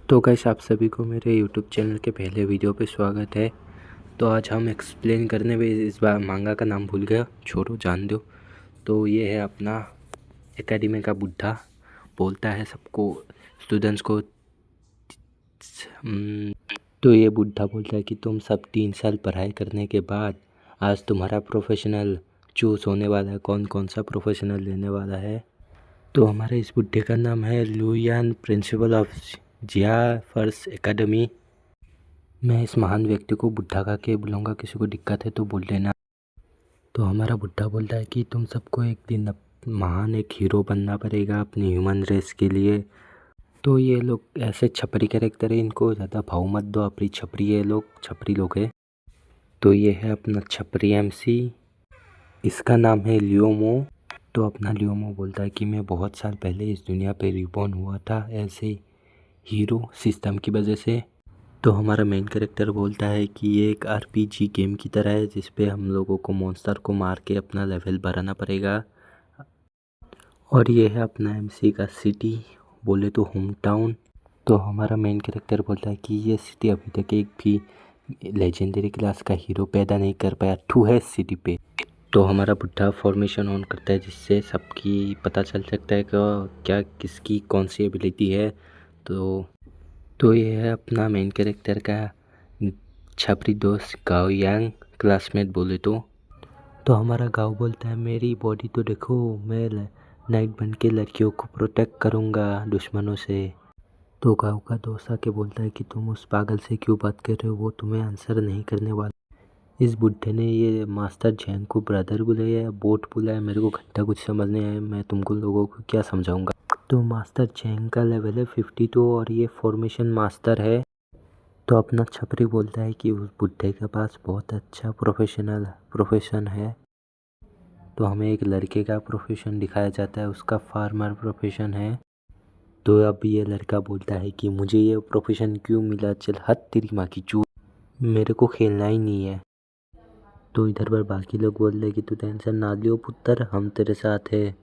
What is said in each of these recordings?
तो गाइस आप सभी को मेरे YouTube चैनल के पहले वीडियो पे स्वागत है। तो आज हम एक्सप्लेन करने में इस बार मांगा का नाम भूल गया, छोड़ो जान दो। तो ये है अपना एकेडमी का बुड्ढा, बोलता है सबको स्टूडेंट्स को। तो ये बुड्ढा बोलता है कि तुम सब 3 साल पढ़ाई करने के बाद आज तुम्हारा प्रोफेशनल चूज़ होने वाला है। कौन कौन सा प्रोफेशनल लेने वाला है? तो हमारे इस बुड्ढे का नाम है Luyan, principal of Jia first academy. मैं इस महान व्यक्ति को बुड्ढा का के बुलाऊंगा, किसी को दिक्कत है तो बोल देना। तो हमारा बुड्ढा बोलता है कि तुम सबको एक दिन महान एक हीरो बनना पड़ेगा अपनी ह्यूमन रेस के लिए। तो ये लोग ऐसे छपरी कैरेक्टर है, इनको ज़्यादा भाव मत दो, अपनी छपरी है, लोग छपरी लोग है। तो ये है अपना छपरी MC, इसका नाम है लियोमो। तो अपना लियोमो बोलता है कि मैं बहुत साल पहले इस दुनिया पे रिबॉर्न हुआ था ऐसे हीरो सिस्टम की वजह से। तो हमारा मेन कैरेक्टर बोलता है कि ये एक RPG गेम की तरह है जिस पे हम लोगों को मॉन्स्टर को मार के अपना लेवल बढ़ाना पड़ेगा। और ये है अपना MC का सिटी, बोले तो होम टाउन। तो हमारा मेन कैरेक्टर बोलता है कि ये सिटी अभी तक एक भी लेजेंडरी क्लास का हीरो पैदा नहीं कर पाया, ठू है इस सिटी पे। तो हमारा बुड्ढा फॉर्मेशन ऑन करता है जिससे सबकी पता चल सकता है कि क्या किसकी कौन सी एबिलिटी है। तो ये है अपना मेन कैरेक्टर का छपरी दोस्त गाओ यांग, क्लासमेट बोले तो हमारा गाओ बोलता है मेरी बॉडी तो देखो, मैं नाइट बन के लड़कियों को प्रोटेक्ट करूँगा दुश्मनों से। तो गाओ का दोस्त आके बोलता है कि तुम उस पागल से क्यों बात कर रहे हो, वो तुम्हें आंसर नहीं करने वाला। इस बुड्ढे ने ये मास्टर जैंग को ब्रदर बुलाया या बोट बुलाया, मेरे को घंटा कुछ समझ नहीं आया, मैं तुमको लोगों को क्या समझाऊंगा। तो मास्टर जैंग का लेवल है 52 और ये फॉर्मेशन मास्टर है। तो अपना छपरी बोलता है कि उस बुड्ढे के पास बहुत अच्छा प्रोफेशन है। तो हमें एक लड़के का प्रोफेशन दिखाया जाता है, उसका फार्मर प्रोफेशन है। तो अब ये लड़का बोलता है कि मुझे ये प्रोफेशन क्यों मिला, चल हद तेरी माँ की चूत, मेरे को खेलना ही नहीं है। तो इधर पर बाकी लोग बोल रहे कि तू टेंशन ना लियो पुत्र, हम तेरे साथ है।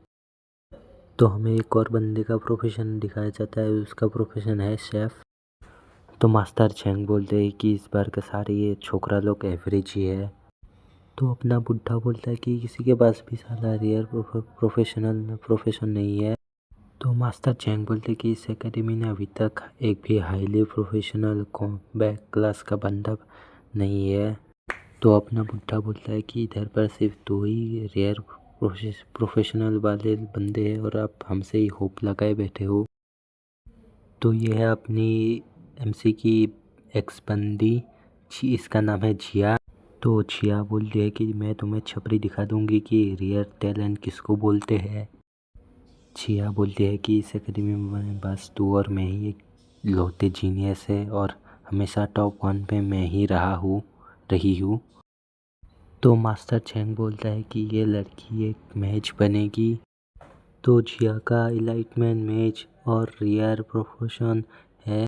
तो हमें एक और बंदे का प्रोफेशन दिखाया जाता है, उसका प्रोफेशन है शेफ़। तो मास्टर चैंग बोलते हैं कि इस बार के सारे ये छोकरा लोग एवरेज ही है। तो अपना बुड्ढा बोलता है कि किसी के पास भी साला रेयर प्रोफेशन नहीं है। तो मास्टर चैंग बोलते हैं कि इस एकेडमी ने अभी तक एक भी हाईली प्रोफेशनल कॉम्बैट क्लास का बंदा नहीं है। तो अपना बुड्ढा बोलता है कि इधर पर सिर्फ 2 ही रेयर प्रोफेशनल वाले बंदे हैं और आप हमसे ही होप लगाए बैठे हो। तो ये है अपनी MC की एक्स बंदी, इसका नाम है जिया। तो जिया बोलती है कि मैं तुम्हें छपरी दिखा दूंगी कि रेयर टैलेंट किसको बोलते हैं। जिया बोलती है कि इस एकेडमी में बस तू और मैं ही एक लौटे जीनियस है और हमेशा टॉप 1 पे मैं ही रही हूँ। तो मास्टर चैंग बोलता है कि ये लड़की एक मैच बनेगी। तो जिया का इलाइटमेंट मैच और रेयर प्रोफेशन है।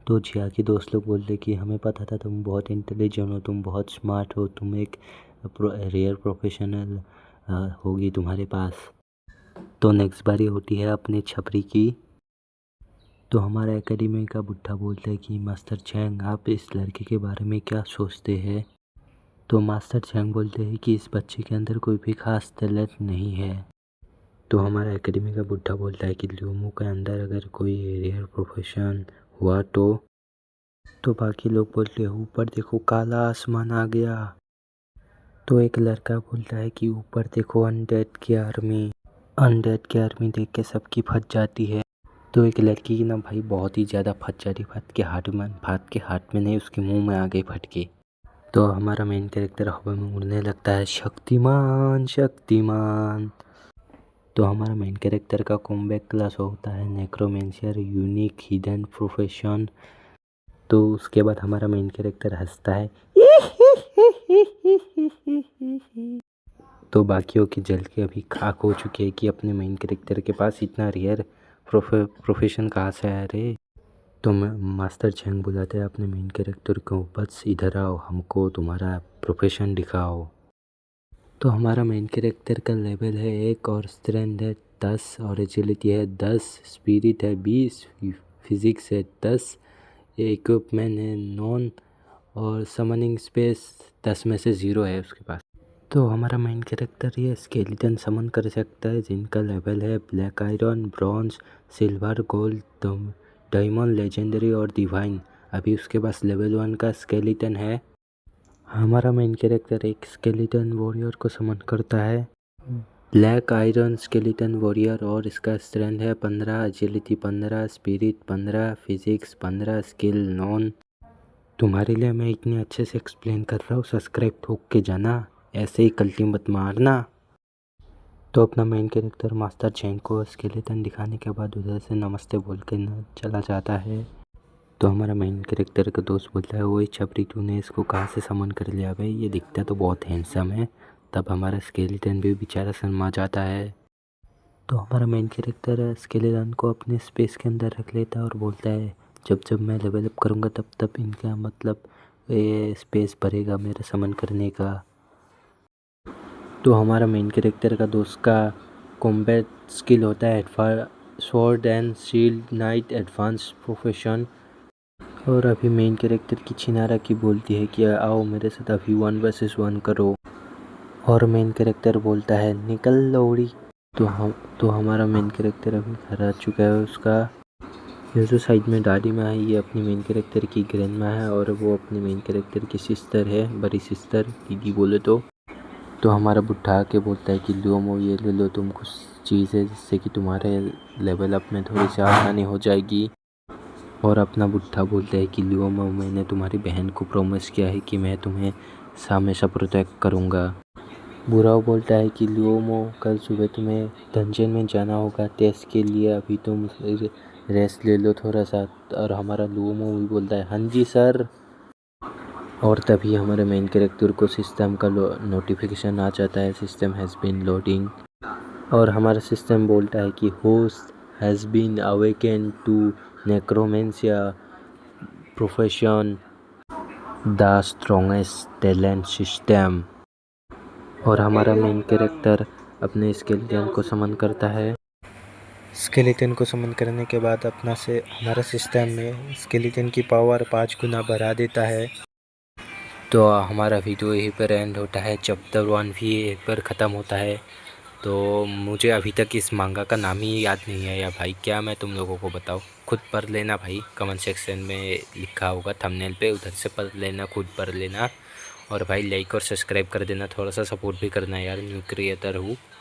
तो जिया के दोस्त लोग बोलते कि हमें पता था तुम बहुत इंटेलिजेंट हो, तुम बहुत स्मार्ट हो, तुम एक रेयर प्रोफेशनल होगी तुम्हारे पास। तो नेक्स्ट बारी होती है अपने छपरी की। तो हमारा एकेडमी का बुड्ढा बोलता है कि मास्टर चैंग आप इस लड़के के बारे में क्या सोचते हैं। तो मास्टर चैंग बोलते हैं कि इस बच्चे के अंदर कोई भी खास टैलेंट नहीं है। तो हमारा एकेडमी का बुड्ढा बोलता है कि ल्यूमो के अंदर अगर कोई रेयर प्रोफेशन हुआ तो बाकी लोग बोलते हैं ऊपर देखो काला आसमान आ गया। तो एक लड़का बोलता है कि ऊपर देखो अनडेड की आर्मी देख के सबकी फट जाती है। तो एक लड़की की ना भाई बहुत ही ज़्यादा फट जाती, भात के हाथ में नहीं, उसके मुंह में आ गई फट के। तो हमारा मेन कैरेक्टर हवा में उड़ने लगता है, शक्तिमान शक्तिमान। तो हमारा मेन कैरेक्टर का कॉम्बैट क्लास होता है नेक्रोमेंसियर, यूनिक हिडन प्रोफेशन। तो उसके बाद हमारा मेन कैरेक्टर हंसता है तो बाकियों की जल के अभी खाक हो चुकी है कि अपने मेन कैरेक्टर के पास इतना रेयर प्रोफेशन कहाँ से आया रे। तो मास्टर चैंग बुलाते हैं अपने मेन कैरेक्टर को, बस इधर आओ, हमको तुम्हारा प्रोफेशन दिखाओ। तो हमारा मेन कैरेक्टर का लेवल है 1 और स्ट्रेंथ है 10 और एजिलिटी है 10, स्पिरिट है 20, फिज़िक्स है 10, इक्विपमेंट है नॉन और समनिंग स्पेस 10 में से 0 है उसके पास। तो हमारा मेन कैरेक्टर ये स्केलेटन समन कर सकता है जिनका लेवल है black iron, bronze, silver, gold, diamond, legendary और डिवाइन। अभी उसके पास लेवल 1 का स्केलेटन है। हमारा मेन कैरेक्टर एक स्केलेटन वॉरियर को समन करता है, ब्लैक आयरन स्केलेटन वॉरियर, और इसका स्ट्रेंथ है 15, agility 15, spirit 15, physics 15, skill non. तुम्हारे लिए मैं इतने अच्छे से एक्सप्लेन कर रहा हूँ, सब्सक्राइब ठोक के जाना, ऐसे ही कल्टी मत मारना। तो अपना मेन कैरेक्टर मास्टर चैन को स्केलेटन दिखाने के बाद उधर से नमस्ते बोल के चला जाता है। तो हमारा मेन कैरेक्टर का दोस्त बोलता है, वही छपरी तूने इसको कहाँ से समन कर लिया भाई, ये दिखता तो बहुत हैंडसम है। तब हमारा स्केलेटन भी बेचारा शर्मा जाता है। तो हमारा मेन कैरेक्टर स्केलेटन को अपने स्पेस के अंदर रख लेता है और बोलता है, जब जब मैं लेवल अप करूँगा तब तब इनका मतलब ये स्पेस भरेगा मेरा समन करने का। तो हमारा मेन कैरेक्टर का दोस्त का कॉम्बैट स्किल होता है sword and shield night advance profession. और अभी मेन कैरेक्टर की छिनारा की बोलती है कि आओ मेरे साथ अभी 1 वर्सेस 1 करो। और मेन कैरेक्टर बोलता है निकल लोड़ी। तो हमारा मेन कैरेक्टर अभी घर आ चुका है उसका। ये जो साइड में दादी माँ है ये अपनी मेन कैरेक्टर की ग्रैंड माँ है और वो अपनी मेन कैरेक्टर की सिस्टर है, बड़ी सिस्टर दीदी बोले तो हमारा बुढ़ा आके बोलता है कि लो मो ये ले लो तुम कुछ चीज़ है जिससे कि तुम्हारे लेवल अप में थोड़ी सी आसानी हो जाएगी। और अपना बुढ़ा बोलता है कि लियो मो मैंने तुम्हारी बहन को प्रॉमिस किया है कि मैं तुम्हें हमेशा प्रोटेक्ट करूँगा। बुराओ बोलता है कि लियो मो कल सुबह तुम्हें डंजन में जाना होगा टेस्ट के लिए, अभी तुम रेस्ट ले लो थोड़ा सा। और हमारा लियो मो भी बोलता है हाँ जी सर। और तभी हमारे मेन कैरेक्टर को सिस्टम का नोटिफिकेशन आ जाता है, सिस्टम हैज़ बीन लोडिंग। और हमारा सिस्टम बोलता है कि host has been awaken to necromancer profession the strongest talent system. और हमारा मेन कैरेक्टर अपने स्केलेटन को समन करता है। स्केलेटन को समन करने के बाद हमारा सिस्टम में स्केलेटन की पावर 5 गुना बढ़ा देता है। तो हमारा वीडियो यहीं पर एंड होता है, चैप्टर 1 भी यहीं पर ख़त्म होता है। तो मुझे अभी तक इस मांगा का नाम ही याद नहीं आया भाई, क्या मैं तुम लोगों को बताऊँ। खुद पढ़ लेना भाई, कमेंट सेक्शन में लिखा होगा थंबनेल पे, उधर से पढ़ लेना, खुद पढ़ लेना। और भाई लाइक और सब्सक्राइब कर देना, थोड़ा सा सपोर्ट भी करना यार, न्यू क्रिएटर हूँ।